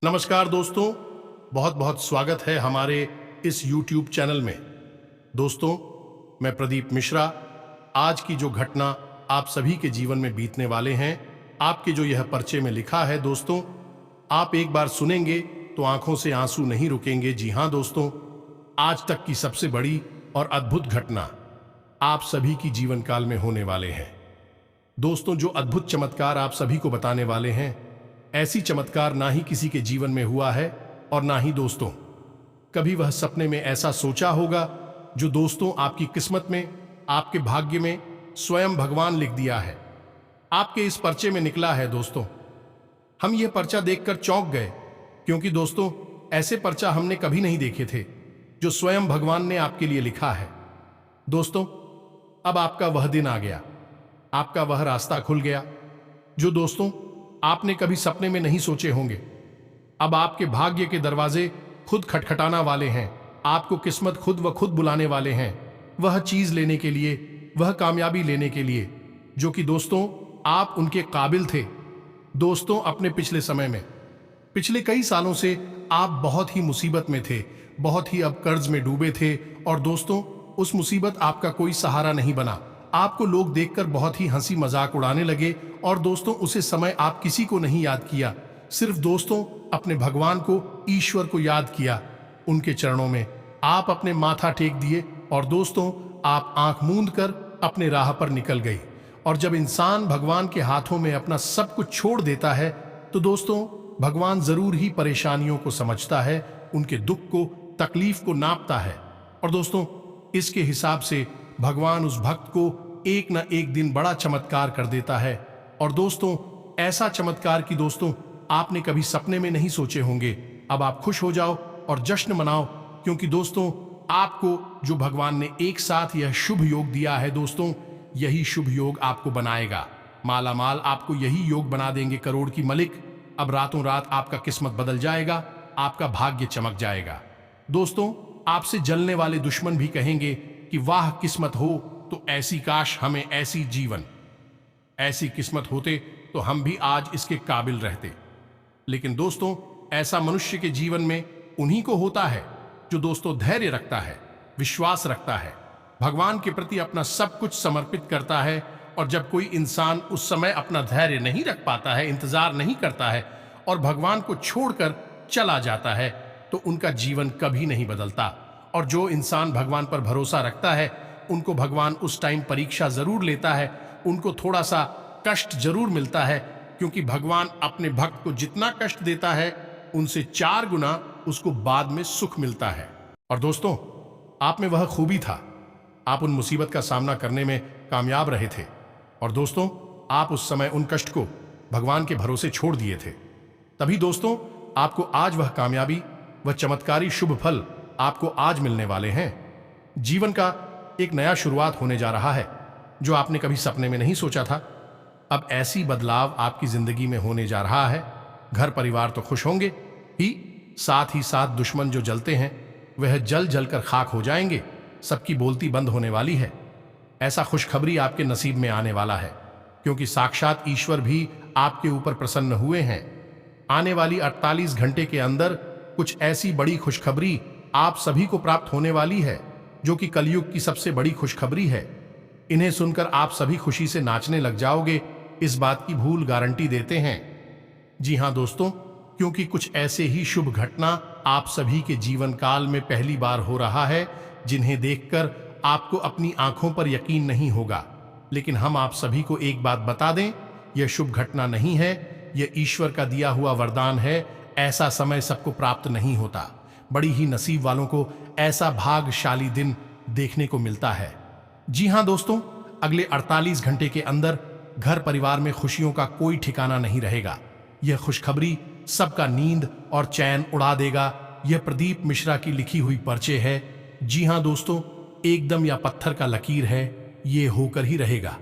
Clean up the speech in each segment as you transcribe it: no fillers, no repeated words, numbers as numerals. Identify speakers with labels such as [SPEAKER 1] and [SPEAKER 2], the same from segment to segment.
[SPEAKER 1] नमस्कार दोस्तों, बहुत बहुत स्वागत है हमारे इस YouTube चैनल में। दोस्तों, मैं प्रदीप मिश्रा। आज की जो घटना आप सभी के जीवन में बीतने वाले हैं, आपके जो यह पर्चे में लिखा है दोस्तों, आप एक बार सुनेंगे तो आंखों से आंसू नहीं रुकेंगे। जी हाँ दोस्तों, आज तक की सबसे बड़ी और अद्भुत घटना आप सभी की जीवन काल में होने वाले हैं। दोस्तों, जो अद्भुत चमत्कार आप सभी को बताने वाले हैं, ऐसी चमत्कार ना ही किसी के जीवन में हुआ है और ना ही दोस्तों कभी वह सपने में ऐसा सोचा होगा जो दोस्तों आपकी किस्मत में, आपके भाग्य में स्वयं भगवान लिख दिया है, आपके इस पर्चे में निकला है। दोस्तों, हम यह पर्चा देखकर चौंक गए, क्योंकि दोस्तों ऐसे पर्चा हमने कभी नहीं देखे थे जो स्वयं भगवान ने आपके लिए लिखा है। दोस्तों, अब आपका वह दिन आ गया, आपका वह रास्ता खुल गया जो दोस्तों आपने कभी सपने में नहीं सोचे होंगे। अब आपके भाग्य के दरवाजे खुद खटखटाना वाले हैं, आपको किस्मत खुद व खुद बुलाने वाले हैं, वह चीज लेने के लिए, वह कामयाबी लेने के लिए जो कि दोस्तों आप उनके काबिल थे। दोस्तों, अपने पिछले समय में, पिछले कई सालों से आप बहुत ही मुसीबत में थे, बहुत ही अब कर्ज में डूबे थे, और दोस्तों उस मुसीबत आपका कोई सहारा नहीं बना। आपको लोग देखकर बहुत ही हंसी मजाक उड़ाने लगे, और दोस्तों उसे समय आप किसी को नहीं याद किया, सिर्फ दोस्तों अपने भगवान को, ईश्वर को याद किया। उनके चरणों में आप अपने माथा टेक दिए, और दोस्तों आप आंख मूंद कर अपने राह पर निकल गई। और जब इंसान भगवान के हाथों में अपना सब कुछ छोड़ देता है तो दोस्तों भगवान जरूर ही परेशानियों को समझता है, उनके दुख को, तकलीफ को नापता है, और दोस्तों इसके हिसाब से भगवान उस भक्त को एक न एक दिन बड़ा चमत्कार कर देता है। और दोस्तों ऐसा चमत्कार कि दोस्तों आपने कभी सपने में नहीं सोचे होंगे। अब आप खुश हो जाओ और जश्न मनाओ, क्योंकि दोस्तों आपको जो भगवान ने एक साथ यह शुभ योग दिया है, दोस्तों यही शुभ योग आपको बनाएगा माला माल, आपको यही योग बना देंगे करोड़ की मलिक। अब रातों रात आपका किस्मत बदल जाएगा, आपका भाग्य चमक जाएगा। दोस्तों आपसे जलने वाले दुश्मन भी कहेंगे कि वाह किस्मत हो तो ऐसी, काश हमें ऐसी जीवन, ऐसी किस्मत होते तो हम भी आज इसके काबिल रहते। लेकिन दोस्तों ऐसा मनुष्य के जीवन में उन्हीं को होता है जो दोस्तों धैर्य रखता है, विश्वास रखता है, भगवान के प्रति अपना सब कुछ समर्पित करता है। और जब कोई इंसान उस समय अपना धैर्य नहीं रख पाता है, इंतजार नहीं करता है और भगवान को छोड़कर चला जाता है, तो उनका जीवन कभी नहीं बदलता। और जो इंसान भगवान पर भरोसा रखता है, उनको भगवान उस टाइम परीक्षा जरूर लेता है, उनको थोड़ा सा कष्ट जरूर मिलता है, क्योंकि भगवान अपने भक्त को जितना कष्ट देता है उनसे 4 गुना उसको बाद में सुख मिलता है। और दोस्तों आप में वह खूबी था, आप उन मुसीबत का सामना करने में कामयाब रहे थे, और दोस्तों आप उस समय उन कष्ट को भगवान के भरोसे छोड़ दिए थे। तभी दोस्तों आपको आज वह कामयाबी, वह चमत्कारी शुभ फल आपको आज मिलने वाले हैं। जीवन का एक नया शुरुआत होने जा रहा है जो आपने कभी सपने में नहीं सोचा था। अब ऐसी बदलाव आपकी जिंदगी में होने जा रहा है। घर परिवार तो खुश होंगे ही साथ दुश्मन जो जलते हैं वह जल जल कर खाक हो जाएंगे। सबकी बोलती बंद होने वाली है। ऐसा खुशखबरी आपके नसीब में आने वाला है, क्योंकि साक्षात ईश्वर भी आपके ऊपर प्रसन्न हुए हैं। आने वाली 48 घंटे के अंदर कुछ ऐसी बड़ी खुशखबरी आप सभी को प्राप्त होने वाली है जो कि कलयुग की सबसे बड़ी खुशखबरी है। इन्हें सुनकर आप सभी खुशी से नाचने लग जाओगे, इस बात की भूल गारंटी देते हैं। जी हां दोस्तों, क्योंकि कुछ ऐसे ही शुभ घटना आप सभी के जीवन काल में पहली बार हो रहा है, जिन्हें देखकर आपको अपनी आंखों पर यकीन नहीं होगा। लेकिन हम आप सभी को एक बात बता दें, यह शुभ घटना नहीं है, यह ईश्वर का दिया हुआ वरदान है। ऐसा समय सबको प्राप्त नहीं होता, बड़ी ही नसीब वालों को ऐसा भाग्यशाली दिन देखने को मिलता है। जी हां दोस्तों, अगले 48 घंटे के अंदर घर परिवार में खुशियों का कोई ठिकाना नहीं रहेगा। यह खुशखबरी सबका नींद और चैन उड़ा देगा। यह प्रदीप मिश्रा की लिखी हुई पर्चे है। जी हां दोस्तों, एकदम या पत्थर का लकीर है, ये होकर ही रहेगा।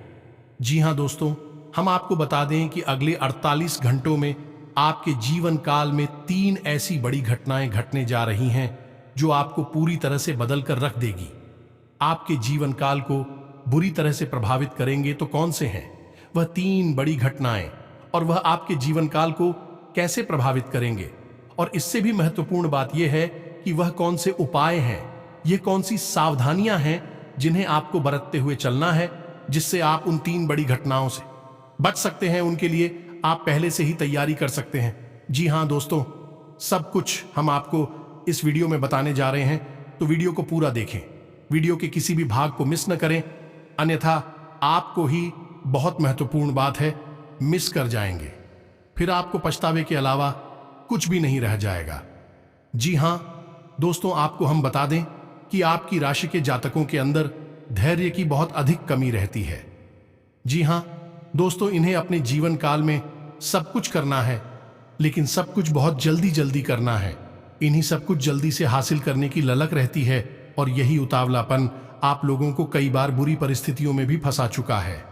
[SPEAKER 1] जी हां दोस्तों, हम आपको बता दें कि अगले 48 घंटों में आपके जीवन काल में 3 ऐसी बड़ी घटनाएं घटने जा रही हैं जो आपको पूरी तरह से बदल कर रख देगी। आपके जीवन काल को बुरी तरह से प्रभावित करेंगे तो कौन से हैं वह 3 बड़ी घटनाएं, और वह आपके जीवन काल को कैसे प्रभावित करेंगे और इससे भी महत्वपूर्ण बात यह है कि वह कौन से उपाय हैं, ये कौन सी सावधानियां हैं जिन्हें आपको बरतते हुए चलना है, जिससे आप उन 3 बड़ी घटनाओं से बच सकते हैं। उनके लिए आप पहले से ही तैयारी कर सकते हैं। जी हां दोस्तों, सब कुछ हम आपको इस वीडियो में बताने जा रहे हैं, तो वीडियो को पूरा देखें, वीडियो के किसी भी भाग को मिस न करें, अन्यथा आपको ही बहुत महत्वपूर्ण बात है मिस कर जाएंगे, फिर आपको पछतावे के अलावा कुछ भी नहीं रह जाएगा। जी हां दोस्तों, आपको हम बता दें कि आपकी राशि के जातकों के अंदर धैर्य की बहुत अधिक कमी रहती है। जी हां दोस्तों, इन्हें अपने जीवन काल में सब कुछ करना है, लेकिन सब कुछ बहुत जल्दी जल्दी करना है। इन्हीं सब कुछ जल्दी से हासिल करने की ललक रहती है, और यही उतावलापन आप लोगों को कई बार बुरी परिस्थितियों में भी फंसा चुका है।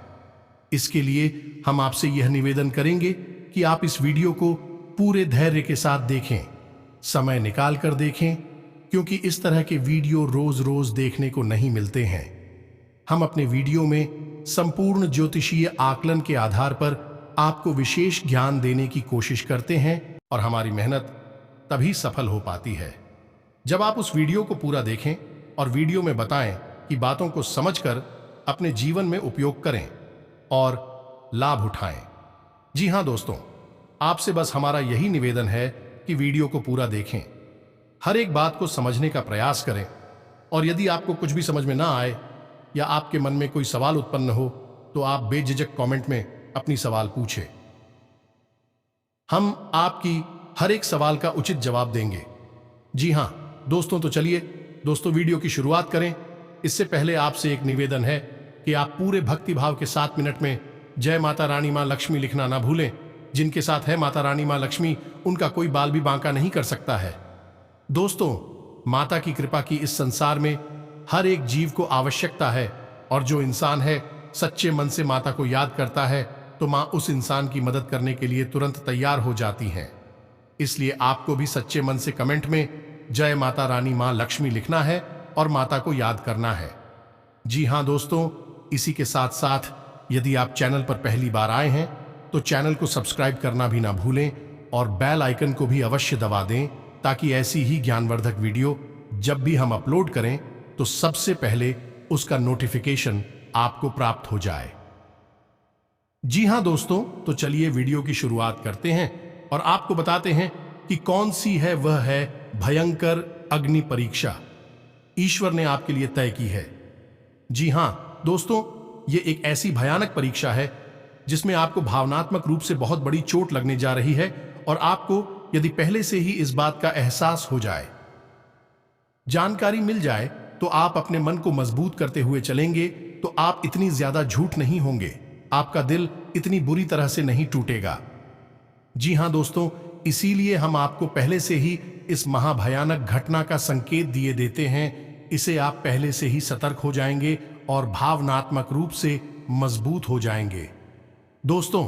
[SPEAKER 1] इसके लिए हम आपसे यह निवेदन करेंगे कि आप इस वीडियो को पूरे धैर्य के साथ देखें, समय निकाल कर देखें, क्योंकि इस तरह के वीडियो रोज रोज देखने को नहीं मिलते हैं। हम अपने वीडियो में संपूर्ण ज्योतिषीय आकलन के आधार पर आपको विशेष ज्ञान देने की कोशिश करते हैं, और हमारी मेहनत तभी सफल हो पाती है जब आप उस वीडियो को पूरा देखें और वीडियो में बताएं कि बातों को समझकर अपने जीवन में उपयोग करें और लाभ उठाएं। जी हां दोस्तों, आपसे बस हमारा यही निवेदन है कि वीडियो को पूरा देखें, हर एक बात को समझने का प्रयास करें, और यदि आपको कुछ भी समझ में ना आए या आपके मन में कोई सवाल उत्पन्न हो तो आप बेझिझक कमेंट में अपनी सवाल पूछें। हम आपकी हर एक सवाल का उचित जवाब देंगे। जी हां दोस्तों, तो चलिए दोस्तों वीडियो की शुरुआत करें। इससे पहले आपसे एक निवेदन है कि आप पूरे भक्ति भाव के 7 मिनट में जय माता रानी मां लक्ष्मी लिखना ना भूलें। जिनके साथ है माता रानी मां लक्ष्मी, उनका कोई बाल भी बांका नहीं कर सकता है। दोस्तों, माता की कृपा की इस संसार में हर एक जीव को आवश्यकता है, और जो इंसान है सच्चे मन से माता को याद करता है तो मां उस इंसान की मदद करने के लिए तुरंत तैयार हो जाती हैं। इसलिए आपको भी सच्चे मन से कमेंट में जय माता रानी मां लक्ष्मी लिखना है और माता को याद करना है। जी हां दोस्तों, इसी के साथ साथ यदि आप चैनल पर पहली बार आए हैं तो चैनल को सब्सक्राइब करना भी ना भूलें, और बेल आइकन को भी अवश्य दबा दें, ताकि ऐसी ही ज्ञानवर्धक वीडियो जब भी हम अपलोड करें तो सबसे पहले उसका नोटिफिकेशन आपको प्राप्त हो जाए। जी हां दोस्तों, तो चलिए वीडियो की शुरुआत करते हैं और आपको बताते हैं कि कौन सी है वह है भयंकर अग्नि परीक्षा ईश्वर ने आपके लिए तय की है। जी हां दोस्तों, ये एक ऐसी भयानक परीक्षा है जिसमें आपको भावनात्मक रूप से बहुत बड़ी चोट लगने जा रही है, और आपको यदि पहले से ही इस बात का एहसास हो जाए, जानकारी मिल जाए, तो आप अपने मन को मजबूत करते हुए चलेंगे तो आप इतनी ज्यादा झूठ नहीं होंगे, आपका दिल इतनी बुरी तरह से नहीं टूटेगा। जी हां दोस्तों, इसीलिए हम आपको पहले से ही इस महाभयानक घटना का संकेत दिए देते हैं। इसे आप पहले से ही सतर्क हो जाएंगे और भावनात्मक रूप से मजबूत हो जाएंगे। दोस्तों,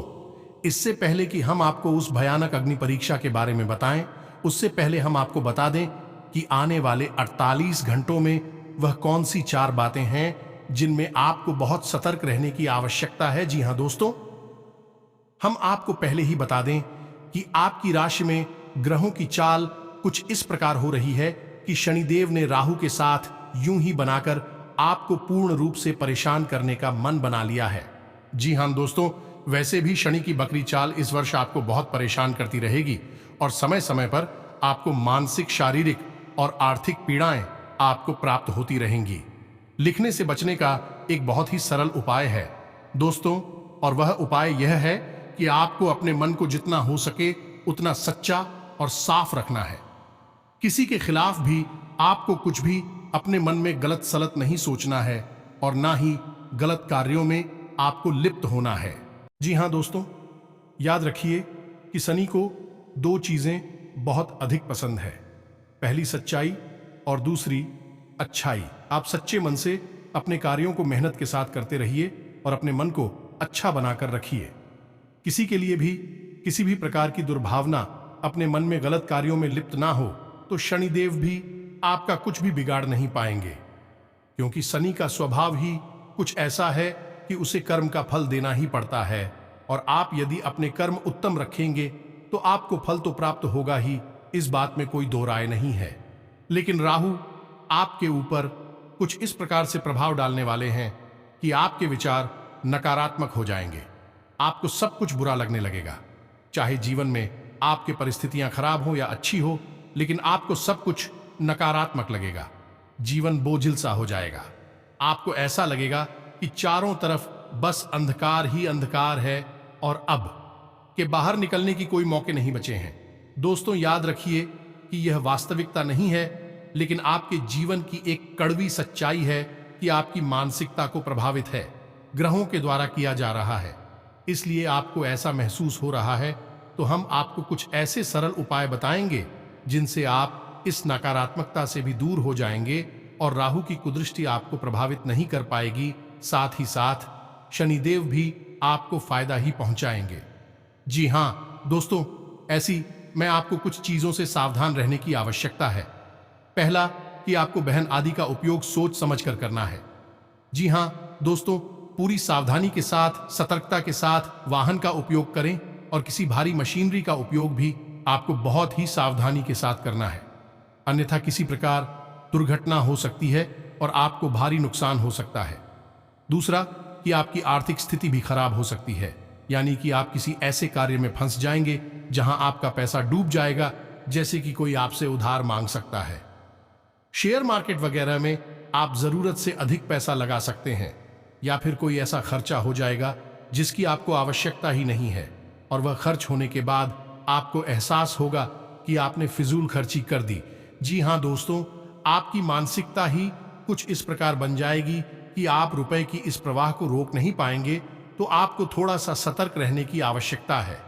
[SPEAKER 1] इससे पहले कि हम आपको उस भयानक अग्नि परीक्षा के बारे में बताएं, उससे पहले हम आपको बता दें कि आने वाले 48 घंटों में वह कौन सी 4 बातें हैं जिनमें आपको बहुत सतर्क रहने की आवश्यकता है। जी हां दोस्तों, हम आपको पहले ही बता दें कि आपकी राशि में ग्रहों की चाल कुछ इस प्रकार हो रही है कि शनिदेव ने राहु के साथ यूं ही बनाकर आपको पूर्ण रूप से परेशान करने का मन बना लिया है। जी हां दोस्तों, वैसे भी शनि की बकरी चाल इस वर्ष आपको बहुत परेशान करती रहेगी, और समय समय पर आपको मानसिक, शारीरिक और आर्थिक पीड़ाएं आपको प्राप्त होती रहेंगी। लिखने से बचने का एक बहुत ही सरल उपाय है दोस्तों, और वह उपाय यह है कि आपको अपने मन को जितना हो सके उतना सच्चा और साफ रखना है। किसी के खिलाफ भी आपको कुछ भी अपने मन में गलत सलत नहीं सोचना है, और ना ही गलत कार्यों में आपको लिप्त होना है। जी हां दोस्तों, याद रखिए कि शनि को 2 चीजें बहुत अधिक पसंद है, पहली सच्चाई और दूसरी अच्छाई। आप सच्चे मन से अपने कार्यों को मेहनत के साथ करते रहिए और अपने मन को अच्छा बनाकर रखिए। किसी के लिए भी किसी भी प्रकार की दुर्भावना, अपने मन में गलत कार्यों में लिप्त ना हो, तो शनिदेव भी आपका कुछ भी बिगाड़ नहीं पाएंगे, क्योंकि शनि का स्वभाव ही कुछ ऐसा है कि उसे कर्म का फल देना ही पड़ता है, और आप यदि अपने कर्म उत्तम रखेंगे तो आपको फल तो प्राप्त होगा ही, इस बात में कोई दो राय नहीं है। लेकिन राहु आपके ऊपर कुछ इस प्रकार से प्रभाव डालने वाले हैं कि आपके विचार नकारात्मक हो जाएंगे। आपको सब कुछ बुरा लगने लगेगा। चाहे जीवन में आपकी परिस्थितियां खराब हो या अच्छी हो, लेकिन आपको सब कुछ नकारात्मक लगेगा। जीवन बोझिल सा हो जाएगा। आपको ऐसा लगेगा कि चारों तरफ बस अंधकार ही अंधकार है और अब के बाहर निकलने की कोई मौके नहीं बचे हैं। दोस्तों, याद रखिए कि यह वास्तविकता नहीं है, लेकिन आपके जीवन की एक कड़वी सच्चाई है कि आपकी मानसिकता को प्रभावित है ग्रहों के द्वारा किया जा रहा है। इसलिए आपको ऐसा महसूस हो रहा है। तो हम आपको कुछ ऐसे सरल उपाय बताएंगे जिनसे आप इस नकारात्मकता से भी दूर हो जाएंगे और राहु की कुदृष्टि आपको प्रभावित नहीं कर पाएगी। साथ ही साथ शनिदेव भी आपको फायदा ही पहुंचाएंगे। जी हां दोस्तों, ऐसी मैं आपको कुछ चीजों से सावधान रहने की आवश्यकता है। पहला कि आपको बहन आदि का उपयोग सोच समझकर करना है। जी हां दोस्तों, पूरी सावधानी के साथ, सतर्कता के साथ वाहन का उपयोग करें और किसी भारी मशीनरी का उपयोग भी आपको बहुत ही सावधानी के साथ करना है। अन्यथा किसी प्रकार दुर्घटना हो सकती है और आपको भारी नुकसान हो सकता है। दूसरा कि आपकी आर्थिक स्थिति भी खराब हो सकती है, यानी कि आप किसी ऐसे कार्य में फंस जाएंगे जहां आपका पैसा डूब जाएगा, जैसे कि कोई आपसे उधार मांग सकता है। शेयर मार्केट वगैरह में आप जरूरत से अधिक पैसा लगा सकते हैं, या फिर कोई ऐसा खर्चा हो जाएगा जिसकी आपको आवश्यकता ही नहीं है और वह खर्च होने के बाद आपको एहसास होगा कि आपने फिजूल खर्ची कर दी। जी हां दोस्तों, आपकी मानसिकता ही कुछ इस प्रकार बन जाएगी कि आप रुपए की इस प्रवाह को रोक नहीं पाएंगे। तो आपको थोड़ा सा सतर्क रहने की आवश्यकता है।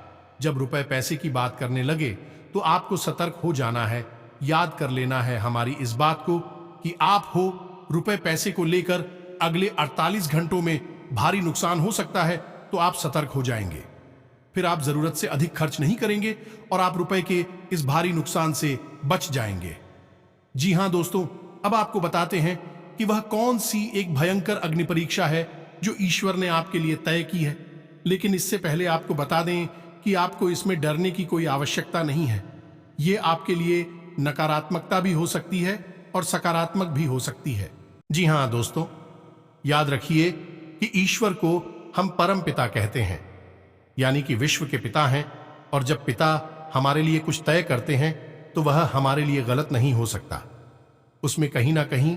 [SPEAKER 1] जब रुपए पैसे की बात करने लगे तो आपको सतर्क हो जाना है। याद कर लेना है हमारी इस बात को कि आप हो रुपए पैसे को लेकर अगले 48 घंटों में भारी नुकसान हो सकता है, तो आप सतर्क हो जाएंगे। फिर आप जरूरत से अधिक खर्च नहीं करेंगे और आप रुपए के इस भारी नुकसान से बच जाएंगे। जी हां दोस्तों, अब आपको बताते हैं कि वह कौन सी एक भयंकर अग्नि परीक्षा है जो ईश्वर ने आपके लिए तय की है। लेकिन इससे पहले आपको बता दें कि आपको इसमें डरने की कोई आवश्यकता नहीं है। ये आपके लिए नकारात्मकता भी हो सकती है और सकारात्मक भी हो सकती है। जी हां दोस्तों, याद रखिए कि ईश्वर को हम परम पिता कहते हैं, यानी कि विश्व के पिता हैं। और जब पिता हमारे लिए कुछ तय करते हैं तो वह हमारे लिए गलत नहीं हो सकता। उसमें कहीं ना कहीं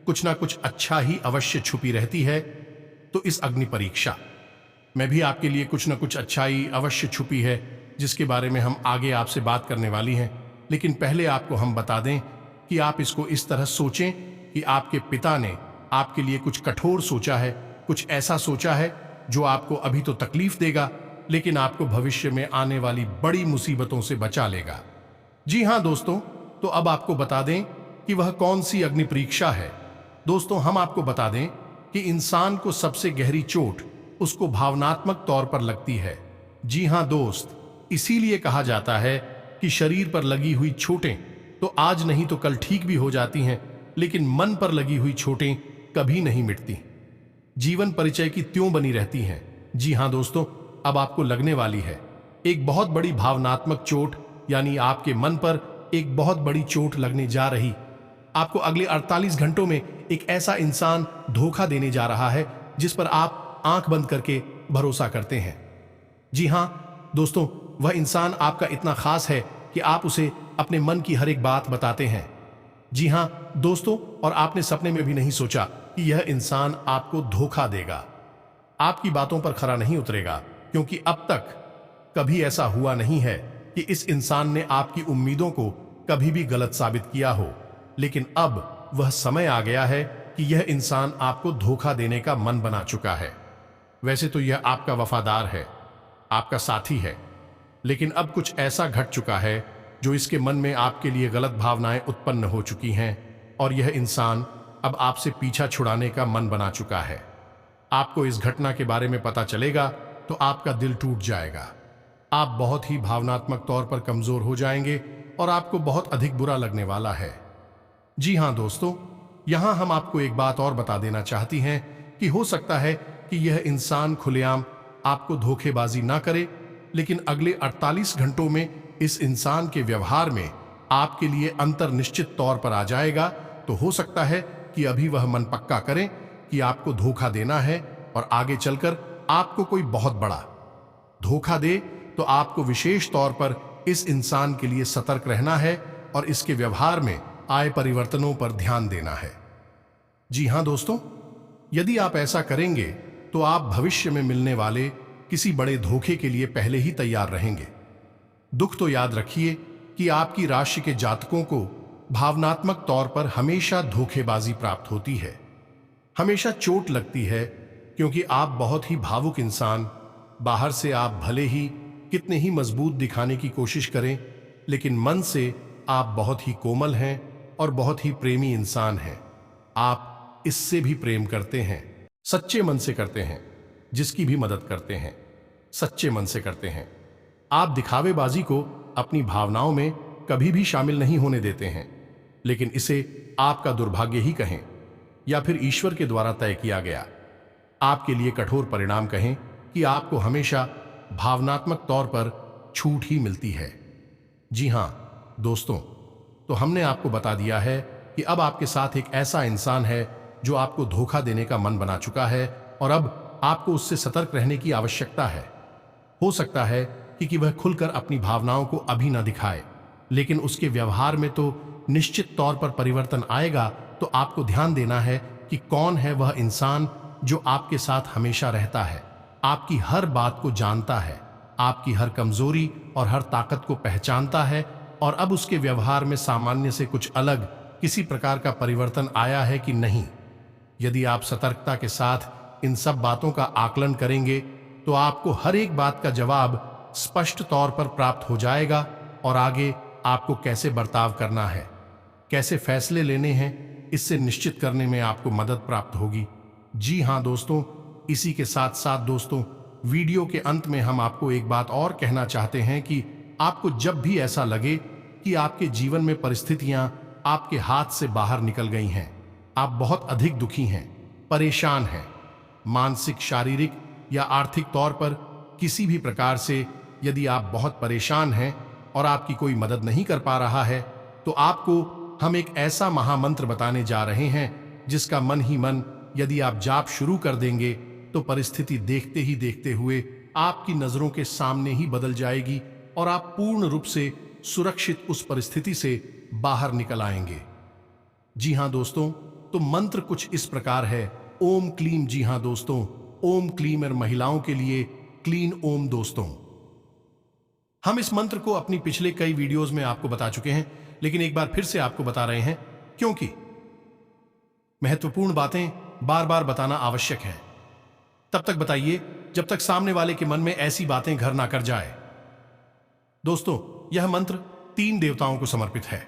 [SPEAKER 1] कुछ ना कुछ अच्छा ही अवश्य छुपी रहती है। तो इस अग्नि परीक्षा में भी आपके लिए कुछ ना कुछ अच्छाई अवश्य छुपी है, जिसके बारे में हम आगे आपसे बात करने वाली हैं। लेकिन पहले आपको हम बता दें कि आप इसको इस तरह सोचें कि आपके पिता ने आपके लिए कुछ कठोर सोचा है, कुछ ऐसा सोचा है जो आपको अभी तो तकलीफ देगा, लेकिन आपको भविष्य में आने वाली बड़ी मुसीबतों से बचा लेगा। जी हां दोस्तों, तो अब आपको बता दें कि वह कौन सी अग्नि परीक्षा है। दोस्तों, हम आपको बता दें कि इंसान को सबसे गहरी चोट उसको भावनात्मक तौर पर लगती है। जी हां दोस्त, इसीलिए कहा जाता है कि शरीर पर लगी हुई चोटें तो आज नहीं तो कल ठीक भी हो जाती हैं, लेकिन मन पर लगी हुई चोटें कभी नहीं मिटती, जीवन परिचय की त्यों बनी रहती हैं। जी हां दोस्तों, अब आपको लगने वाली है एक बहुत बड़ी भावनात्मक चोट, यानी आपके मन पर एक बहुत बड़ी चोट लगने जा रही। आपको अगले 48 घंटों में एक ऐसा इंसान धोखा देने जा रहा है जिस पर आप आंख बंद करके भरोसा करते हैं। जी हां दोस्तों, वह इंसान आपका इतना खास है कि आप उसे अपने मन की हर एक बात बताते हैं। जी हां दोस्तों, और आपने सपने में भी नहीं सोचा कि यह इंसान आपको धोखा देगा, आपकी बातों पर खरा नहीं उतरेगा, क्योंकि अब तक कभी ऐसा हुआ नहीं है कि इस इंसान ने आपकी उम्मीदों को कभी भी गलत साबित किया हो। लेकिन अब वह समय आ गया है कि यह इंसान आपको धोखा देने का मन बना चुका है। वैसे तो यह आपका वफादार है, आपका साथी है, लेकिन अब कुछ ऐसा घट चुका है जो इसके मन में आपके लिए गलत भावनाएं उत्पन्न हो चुकी हैं और यह इंसान अब आपसे पीछा छुड़ाने का मन बना चुका है। आपको इस घटना के बारे में पता चलेगा तो आपका दिल टूट जाएगा। आप बहुत ही भावनात्मक तौर पर कमजोर हो जाएंगे और आपको बहुत अधिक बुरा लगने वाला है। जी हां दोस्तों, यहां हम आपको एक बात और बता देना चाहती हैं कि हो सकता है कि यह इंसान खुलेआम आपको धोखेबाजी ना करे, लेकिन अगले 48 घंटों में इस इंसान के व्यवहार में आपके लिए अंतर निश्चित तौर पर आ जाएगा, तो हो सकता है कि अभी वह मन पक्का करें कि आपको धोखा देना है और आगे चलकर आपको कोई बहुत बड़ा धोखा दे, तो आपको विशेष तौर पर इस इंसान के लिए सतर्क रहना है और इसके व्यवहार में आए परिवर्तनों पर ध्यान देना है। जी हां दोस्तों, यदि आप ऐसा करेंगे तो आप भविष्य में मिलने वाले किसी बड़े धोखे के लिए पहले ही तैयार रहेंगे। दुख तो याद रखिए कि आपकी राशि के जातकों को भावनात्मक तौर पर हमेशा धोखेबाजी प्राप्त होती है, हमेशा चोट लगती है, क्योंकि आप बहुत ही भावुक इंसान, बाहर से आप भले ही कितने ही मजबूत दिखाने की कोशिश करें, लेकिन मन से आप बहुत ही कोमल हैं और बहुत ही प्रेमी इंसान हैं। आप इससे भी प्रेम करते हैं, सच्चे मन से करते हैं, जिसकी भी मदद करते हैं सच्चे मन से करते हैं। आप दिखावेबाजी को अपनी भावनाओं में कभी भी शामिल नहीं होने देते हैं, लेकिन इसे आपका दुर्भाग्य ही कहें या फिर ईश्वर के द्वारा तय किया गया आपके लिए कठोर परिणाम कहें कि आपको हमेशा भावनात्मक तौर पर छूट ही मिलती है। जी हां दोस्तों, तो हमने आपको बता दिया है कि अब आपके साथ एक ऐसा इंसान है जो आपको धोखा देने का मन बना चुका है और अब आपको उससे सतर्क रहने की आवश्यकता है। हो सकता है कि वह खुलकर अपनी भावनाओं को अभी ना दिखाए, लेकिन उसके व्यवहार में तो निश्चित तौर पर परिवर्तन आएगा। तो आपको ध्यान देना है कि कौन है वह इंसान जो आपके साथ हमेशा रहता है, आपकी हर बात को जानता है, आपकी हर कमजोरी और हर ताकत को पहचानता है, और अब उसके व्यवहार में सामान्य से कुछ अलग किसी प्रकार का परिवर्तन आया है कि नहीं। यदि आप सतर्कता के साथ इन सब बातों का आकलन करेंगे तो आपको हर एक बात का जवाब स्पष्ट तौर पर प्राप्त हो जाएगा और आगे आपको कैसे बर्ताव करना है, कैसे फैसले लेने हैं, इससे निश्चित करने में आपको मदद प्राप्त होगी। जी हां दोस्तों, इसी के साथ साथ दोस्तों, वीडियो के अंत में हम आपको एक बात और कहना चाहते हैं कि आपको जब भी ऐसा लगे कि आपके जीवन में परिस्थितियां आपके हाथ से बाहर निकल गई हैं, आप बहुत अधिक दुखी हैं, परेशान हैं, मानसिक, शारीरिक या आर्थिक तौर पर किसी भी प्रकार से यदि आप बहुत परेशान हैं और आपकी कोई मदद नहीं कर पा रहा है, तो आपको हम एक ऐसा महामंत्र बताने जा रहे हैं जिसका मन ही मन यदि आप जाप शुरू कर देंगे तो परिस्थिति देखते ही देखते हुए आपकी नजरों के सामने ही बदल जाएगी और आप पूर्ण रूप से सुरक्षित उस परिस्थिति से बाहर निकल आएंगे। जी हां दोस्तों, तो मंत्र कुछ इस प्रकार है, ओम क्लीम। जी हां दोस्तों, ओम क्लीम और महिलाओं के लिए क्लीन ओम। दोस्तों, हम इस मंत्र को अपनी पिछले कई वीडियोस में आपको बता चुके हैं, लेकिन एक बार फिर से आपको बता रहे हैं क्योंकि महत्वपूर्ण बातें बार बार बताना आवश्यक है। तब तक बताइए जब तक सामने वाले के मन में ऐसी बातें घर ना कर जाए। दोस्तों, यह मंत्र 3 देवताओं को समर्पित है।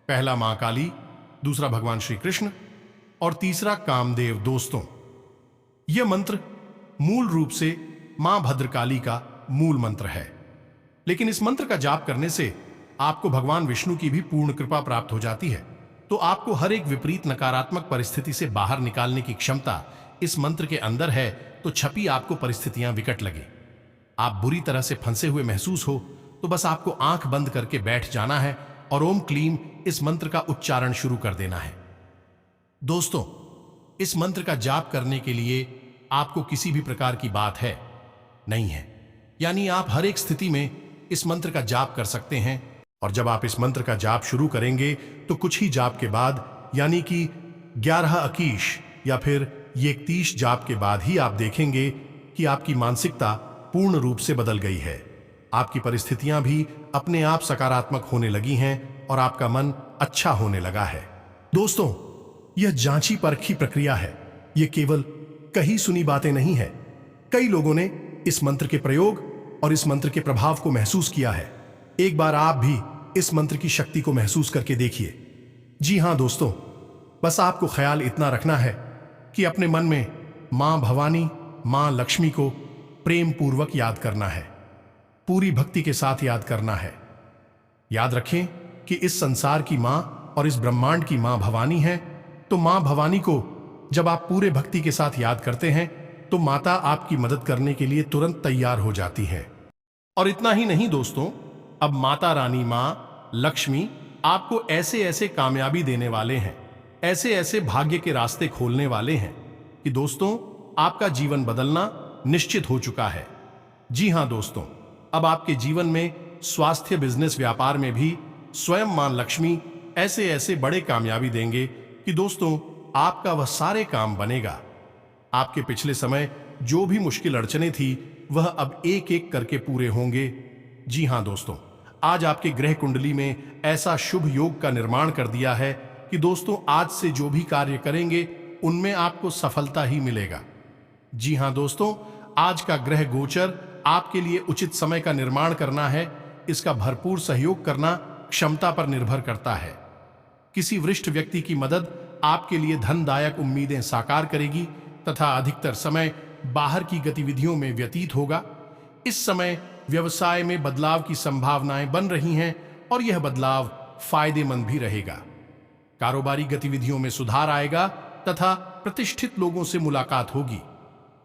[SPEAKER 1] पहला मां काली, दूसरा भगवान श्री कृष्ण और तीसरा कामदेव। दोस्तों, यह मंत्र मूल रूप से मां भद्रकाली का मूल मंत्र है, लेकिन इस मंत्र का जाप करने से आपको भगवान विष्णु की भी पूर्ण कृपा प्राप्त हो जाती है। तो आपको हर एक विपरीत नकारात्मक परिस्थिति से बाहर निकालने की क्षमता इस मंत्र के अंदर है। तो छपी आपको परिस्थितियां विकट लगे, आप बुरी तरह से फंसे हुए महसूस हो, तो बस आपको आंख बंद करके बैठ जाना है और ओम क्लीम इस मंत्र का उच्चारण शुरू कर देना है। दोस्तों, इस मंत्र का जाप करने के लिए आपको किसी भी प्रकार की बात है नहीं है, यानी आप हर एक स्थिति में इस मंत्र का जाप कर सकते हैं। और जब आप इस मंत्र का जाप शुरू करेंगे तो कुछ ही जाप के बाद, यानी कि 11 अकीश या फिर 31 जाप के बाद ही आप देखेंगे कि आपकी मानसिकता पूर्ण रूप से बदल गई है, आपकी परिस्थितियां भी अपने आप सकारात्मक होने लगी हैं और आपका मन अच्छा होने लगा है। दोस्तों, यह जांची परखी प्रक्रिया है, यह केवल कही सुनी बातें नहीं है। कई लोगों ने इस मंत्र के प्रयोग और इस मंत्र के प्रभाव को महसूस किया है। एक बार आप भी इस मंत्र की शक्ति को महसूस करके देखिए। जी हां दोस्तों, बस आपको ख्याल इतना रखना है कि अपने मन में मां भवानी, मां लक्ष्मी को प्रेम पूर्वक याद करना है, पूरी भक्ति के साथ याद करना है। याद रखें कि इस संसार की मां और इस ब्रह्मांड की मां भवानी है। तो मां भवानी को जब आप पूरे भक्ति के साथ याद करते हैं तो माता आपकी मदद करने के लिए तुरंत तैयार हो जाती है। और इतना ही नहीं दोस्तों, अब माता रानी, मां लक्ष्मी आपको ऐसे ऐसे कामयाबी देने वाले हैं, ऐसे ऐसे भाग्य के रास्ते खोलने वाले हैं कि दोस्तों आपका जीवन बदलना निश्चित हो चुका है। जी हां दोस्तों, अब आपके जीवन में स्वास्थ्य, बिजनेस, व्यापार में भी स्वयं मां लक्ष्मी ऐसे ऐसे बड़े कामयाबी देंगे कि दोस्तों आपका वह सारे काम बनेगा। आपके पिछले समय जो भी मुश्किल अड़चने थी वह अब एक एक करके पूरे होंगे। जी हां दोस्तों, आज आपके ग्रह कुंडली में ऐसा शुभ योग का निर्माण कर दिया है कि दोस्तों आज से जो भी कार्य करेंगे उनमें आपको सफलता ही मिलेगा। जी हां दोस्तों, आज का ग्रह गोचर आपके लिए उचित समय का निर्माण करना है, इसका भरपूर सहयोग करना क्षमता पर निर्भर करता है। किसी वरिष्ठ व्यक्ति की मदद आपके लिए धनदायक उम्मीदें साकार करेगी तथा अधिकतर समय बाहर की गतिविधियों में व्यतीत होगा। इस समय व्यवसाय में बदलाव की संभावनाएं बन रही हैं और यह बदलाव फायदेमंद भी रहेगा। कारोबारी गतिविधियों में सुधार आएगा तथा प्रतिष्ठित लोगों से मुलाकात होगी।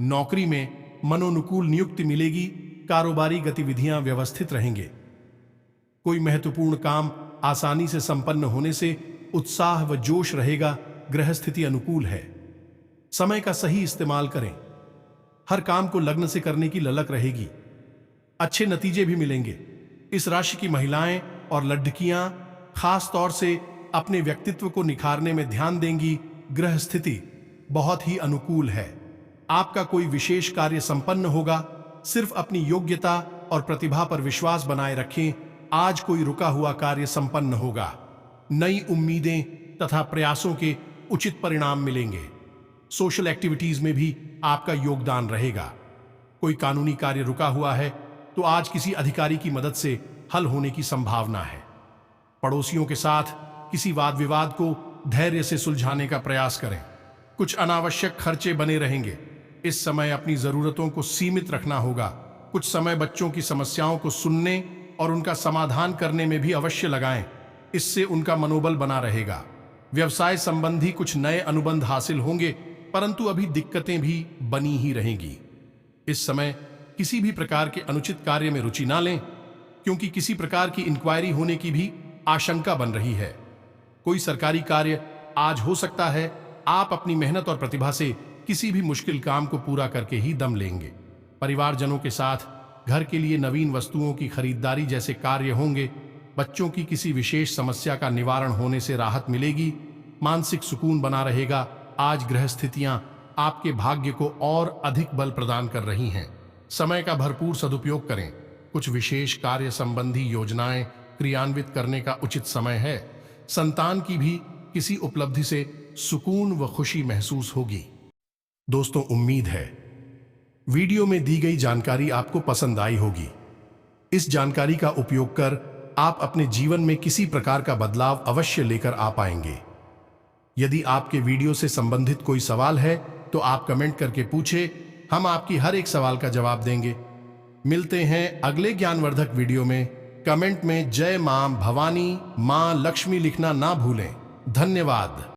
[SPEAKER 1] नौकरी में मनोनुकूल नियुक्ति मिलेगी, कारोबारी गतिविधियां व्यवस्थित रहेंगे। कोई महत्वपूर्ण काम आसानी से संपन्न होने से उत्साह व जोश रहेगा। ग्रह स्थिति अनुकूल है। समय का सही इस्तेमाल करें। हर काम को लगन से करने की ललक रहेगी। अच्छे नतीजे भी मिलेंगे। इस राशि की महिलाएं और लड़कियां खास तौर से अपने व्यक्तित्व को निखारने में ध्यान देंगी। ग्रह स्थिति बहुत ही अनुकूल है। आपका कोई विशेष कार्य संपन्न होगा। सिर्फ अपनी योग्यता और प्रतिभा पर विश्वास बनाए रखें। आज कोई रुका हुआ कार्य संपन्न होगा। नई उम्मीदें तथा प्रयासों के उचित परिणाम मिलेंगे। सोशल एक्टिविटीज में भी आपका योगदान रहेगा। कोई कानूनी कार्य रुका हुआ है तो आज किसी अधिकारी की मदद से हल होने की संभावना है। पड़ोसियों के साथ किसी वाद विवाद को धैर्य से सुलझाने का प्रयास करें। कुछ अनावश्यक खर्चे बने रहेंगे। इस समय अपनी जरूरतों को सीमित रखना होगा। कुछ समय बच्चों की समस्याओं को सुनने और उनका समाधान करने में भी अवश्य लगाएं। इससे उनका मनोबल बना रहेगा। व्यवसाय संबंधी कुछ नए अनुबंध हासिल होंगे, परंतु अभी दिक्कतें भी बनी ही रहेंगी। इस समय किसी भी प्रकार के अनुचित कार्य में रुचि ना लें, क्योंकि किसी प्रकार की इंक्वायरी होने की भी आशंका बन रही है। कोई सरकारी कार्य आज हो सकता है। आप अपनी मेहनत और प्रतिभा से किसी भी मुश्किल काम को पूरा करके ही दम लेंगे। परिवारजनों के साथ घर के लिए नवीन वस्तुओं की खरीदारी जैसे कार्य होंगे। बच्चों की किसी विशेष समस्या का निवारण होने से राहत मिलेगी। मानसिक सुकून बना रहेगा। आज ग्रह स्थितियां आपके भाग्य को और अधिक बल प्रदान कर रही हैं। समय का भरपूर सदुपयोग करें। कुछ विशेष कार्य संबंधी योजनाएं क्रियान्वित करने का उचित समय है। संतान की भी किसी उपलब्धि से सुकून व खुशी महसूस होगी। दोस्तों, उम्मीद है वीडियो में दी गई जानकारी आपको पसंद आई होगी। इस जानकारी का उपयोग कर आप अपने जीवन में किसी प्रकार का बदलाव अवश्य लेकर आ पाएंगे। यदि आपके वीडियो से संबंधित कोई सवाल है तो आप कमेंट करके पूछे। हम आपकी हर एक सवाल का जवाब देंगे। मिलते हैं अगले ज्ञानवर्धक वीडियो में। कमेंट में जय मां भवानी, मां लक्ष्मी लिखना ना भूलें। धन्यवाद।